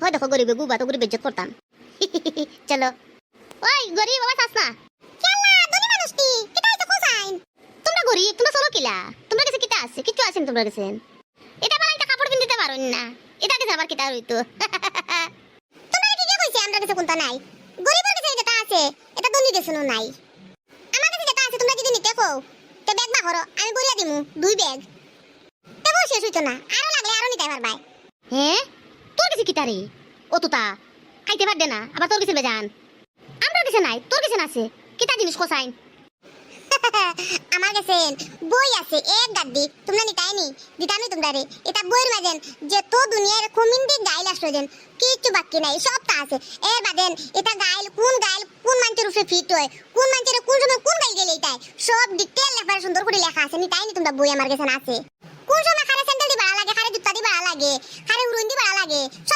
হয় দেখো গরিবে গুবা তো গরিব ইজ্জত করতাম। চলো ওই গরিব বাবা চাস না কেলা ধনী মানুষটি কিটা হইতো কোসাইন তোমরা গরিব তোমরা চলো কিলা তোমরা কাছে কিটা আছে কিছু আছে তোমরা কাছে এটা বালা একটা কাপড় কিনতে পারোন না এটা কাছে আবার কিটা হইতো তোমরা কি কইছে আমরা কাছে কোনটা নাই গরিবের কাছে যেটা আছে এটা ধনী কাছে নাই আমার কাছে যেটা আছে তোমরা যদি নিতে কও তে ব্যাগ বা করো আমি বইলা দিমু 2 ব্যাগ তেও শেষ হইতো না আরো লাগলে আরো নিতে পারবাই হ্যাঁ তোর কাছে কিটা রে ও তুতা খাইতে পারবে না আবার তোর কাছে বেজান আমার কাছে নাই তোর কাছে আছে কিটা জিনিস কোসাইন আমার কাছে বই আছে এক গাদ্দি তোমরা নিতাইনি দিতামি তোমরারে এটা বইয়ের মাঝেন যে তো দুনিয়ার কমিন্দি গাইল আসলেন কিচ্ছু বাকি নাই সবটা আছে এর বাদেন এটা গাইল কোন মানুষের উপরে ফিট হয় কোন মানুষের কোন সময় কোন গাইল গেলে এটাই সব ডিটেইল লেখা সুন্দর করে লেখা আছে নিতাইনি তোমরা বই আমার কাছে আছে কোন সময় খারে স্যান্ডেল দি ভালো লাগে খারে জুতা দি ভালো লাগে খারে উড়ন দি ভালো লাগে